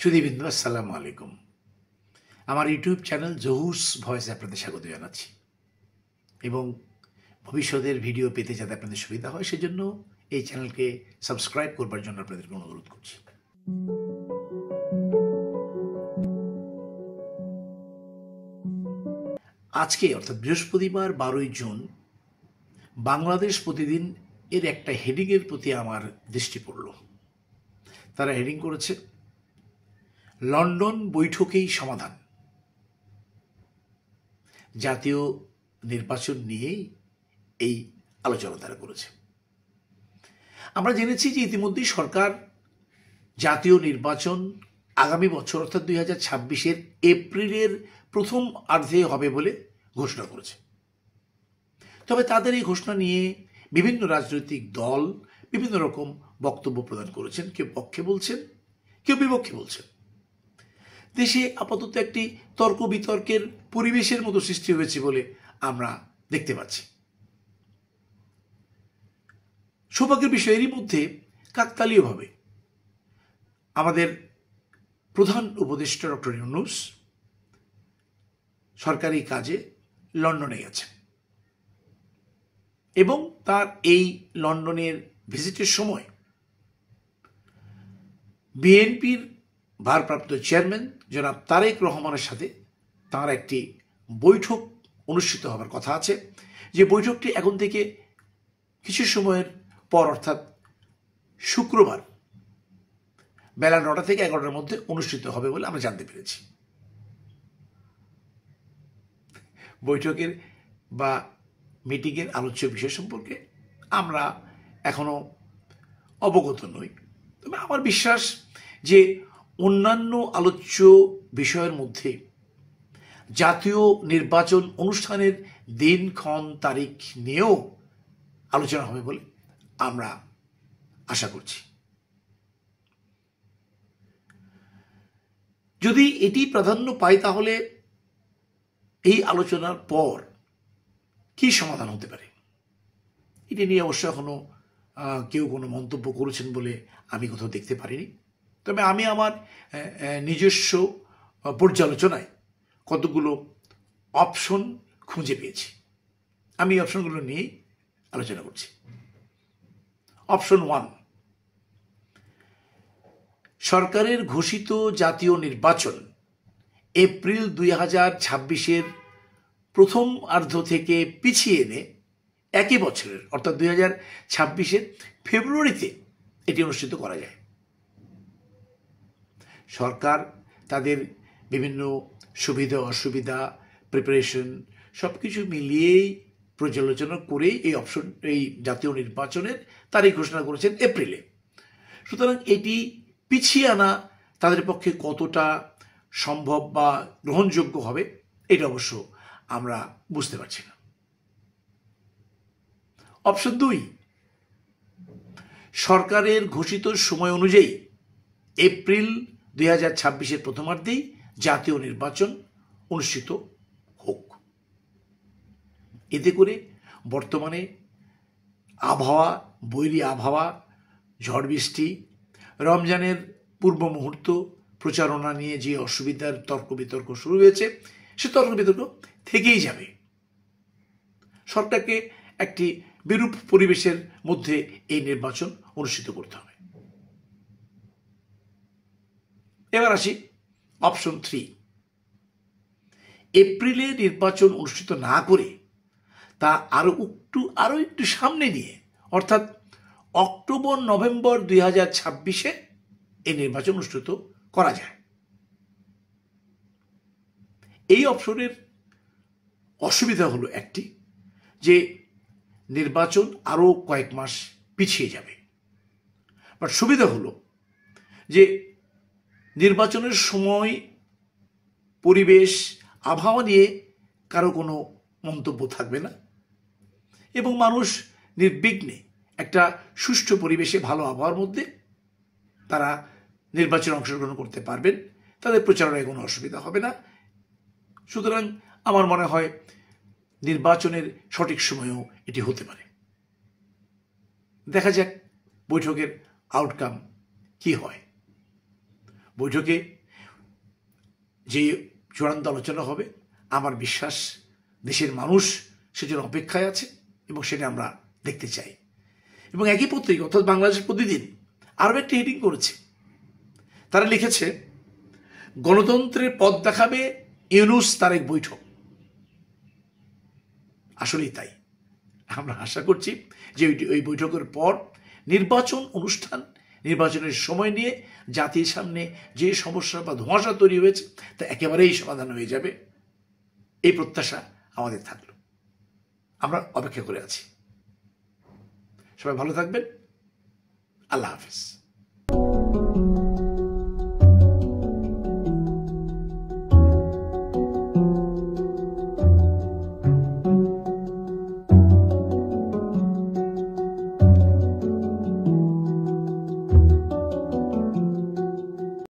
সুধীবৃন্দ, আসসালামু আলাইকুম। আমার ইউটিউব চ্যানেল জহুরস ভয়েসে আপনাদের স্বাগত জানাচ্ছি এবং ভবিষ্যতের ভিডিও পেতে যাতে আপনাদের সুবিধা হয় সেজন্য এই চ্যানেলকে সাবস্ক্রাইব করবার জন্য আপনাদেরকে অনুরোধ করছি। আজকে অর্থাৎ বৃহস্পতিবার 12ই জুন বাংলাদেশ প্রতিদিন এর একটা হেডিংয়ের প্রতি আমার দৃষ্টি পড়ল। তারা হেডিং করেছে, লন্ডন বৈঠকেই সমাধান। জাতীয় নির্বাচন নিয়েই এই আলোচনা তারা করেছে। আমরা জেনেছি যে ইতিমধ্যেই সরকার জাতীয় নির্বাচন আগামী বছর অর্থাৎ 2026-এর এপ্রিলের প্রথম অর্ধে হবে বলে ঘোষণা করেছে। তবে তাদের এই ঘোষণা নিয়ে বিভিন্ন রাজনৈতিক দল বিভিন্ন রকম বক্তব্য প্রদান করেছেন। কেউ পক্ষে বলছেন, কেউ বিপক্ষে বলছেন। দেশে আপাতত একটি তর্ক বিতর্কের পরিবেশের মতো সৃষ্টি হয়েছে বলে আমরা দেখতে পাচ্ছি। সৌভাগ্যের বিষয়, এরই মধ্যে কাকতালীয়ভাবে আমাদের প্রধান উপদেষ্টা ডক্টর ইউনূস সরকারি কাজে লন্ডনে গেছেন এবং তার এই লন্ডনের ভিজিটের সময় বিএনপির ভারপ্রাপ্ত চেয়ারম্যান জনাব তারেক রহমানের সাথে তাঁর একটি বৈঠক অনুষ্ঠিত হবার কথা আছে, যে বৈঠকটি এখন থেকে কিছু সময়ের পর অর্থাৎ শুক্রবার বেলা 9টা থেকে 11টার মধ্যে অনুষ্ঠিত হবে বলে আমরা জানতে পেরেছি। বৈঠকের বা মিটিংয়ের আলোচ্য বিষয় সম্পর্কে আমরা এখনো অবগত নই, তবে আমার বিশ্বাস যে অন্যান্য আলোচ্য বিষয়ের মধ্যে জাতীয় নির্বাচন অনুষ্ঠানের দিনক্ষণ তারিখ নিয়েও আলোচনা হবে বলে আমরা আশা করছি। যদি এটি প্রাধান্য পায় তাহলে এই আলোচনার পর কি সমাধান হতে পারে এটি নিয়ে অবশ্য এখনো কেউ কোনো মন্তব্য করেছেন বলে আমি কোথাও দেখতে পারিনি। তবে আমি আমার নিজস্ব পর্যালোচনায় কতগুলো অপশন খুঁজে পেয়েছি। আমি এই অপশনগুলো নিয়েই আলোচনা করছি। অপশন 1, সরকারের ঘোষিত জাতীয় নির্বাচন এপ্রিল 2026-এর প্রথম অর্ধ থেকে পিছিয়ে এনে একই বছরের অর্থাৎ 2026-এর ফেব্রুয়ারিতে এটি অনুষ্ঠিত করা যায়। সরকার তাদের বিভিন্ন সুবিধা অসুবিধা প্রিপারেশন সব কিছু মিলিয়েই পর্যালোচনা করেই এই জাতীয় নির্বাচনের তারিখ ঘোষণা করেছেন এপ্রিলে। সুতরাং এটি পিছিয়ে আনা তাদের পক্ষে কতটা সম্ভব বা গ্রহণযোগ্য হবে এটা অবশ্য আমরা বুঝতে পারছি না। অপশন 2, সরকারের ঘোষিত সময় অনুযায়ী এপ্রিল 2026-এর প্রথমার্ধেই জাতীয় নির্বাচন অনুষ্ঠিত হোক। এতে করে বর্তমানে আবহাওয়া, বৈরী আবহাওয়া, ঝড় বৃষ্টি, রমজানের পূর্ব মুহূর্ত প্রচারণা নিয়ে যে অসুবিধার তর্ক বিতর্ক শুরু হয়েছে সে তর্ক বিতর্ক থেকেই যাবে। সরকারকে একটি বিরূপ পরিবেশের মধ্যে এই নির্বাচন অনুষ্ঠিত করতে হবে। এবার আসি অপশন 3, এপ্রিলে নির্বাচন অনুষ্ঠিত না করে তা আরো একটু সামনে নিয়ে অর্থাৎ অক্টোবর নভেম্বর 2026-এ এই নির্বাচন অনুষ্ঠিত করা যায়। এই অপশনের অসুবিধা হলো একটি, যে নির্বাচন আরো কয়েক মাস পিছিয়ে যাবে। বাট সুবিধা হলো যে নির্বাচনের সময় পরিবেশ আবহাওয়া নিয়ে কারো কোনো মন্তব্য থাকবে না এবং মানুষ নির্বিঘ্নে একটা সুষ্ঠু পরিবেশে ভালো আবহাওয়ার মধ্যে তারা নির্বাচনে অংশগ্রহণ করতে পারবেন। তাদের প্রচারণায় কোনো অসুবিধা হবে না। সুতরাং আমার মনে হয় নির্বাচনের সঠিক সময়েও এটি হতে পারে। দেখা যাক বৈঠকের আউটকাম কি হয়। বৈঠকে যে চূড়ান্ত আলোচনা হবে, আমার বিশ্বাস দেশের মানুষ সেজন্য অপেক্ষায় আছে এবং সেটা আমরা দেখতে চাই। এবং একই পত্রিকা অর্থাৎ বাংলাদেশ প্রতিদিন আরও একটি হেডিং করেছে। তারা লিখেছে, গণতন্ত্রের পথ দেখাবে ইউনূস তারেক বৈঠক। আসলেই তাই। আমরা আশা করছি যে ওই বৈঠকের পর নির্বাচন অনুষ্ঠান, নির্বাচনের সময় নিয়ে জাতির সামনে যে সমস্যা বা ধোঁয়াশা তৈরি হয়েছে তা একেবারেই সমাধান হয়ে যাবে, এই প্রত্যাশা আমাদের থাকলো। আমরা অপেক্ষা করে আছি। সবাই ভালো থাকবেন। আল্লাহ হাফেজ।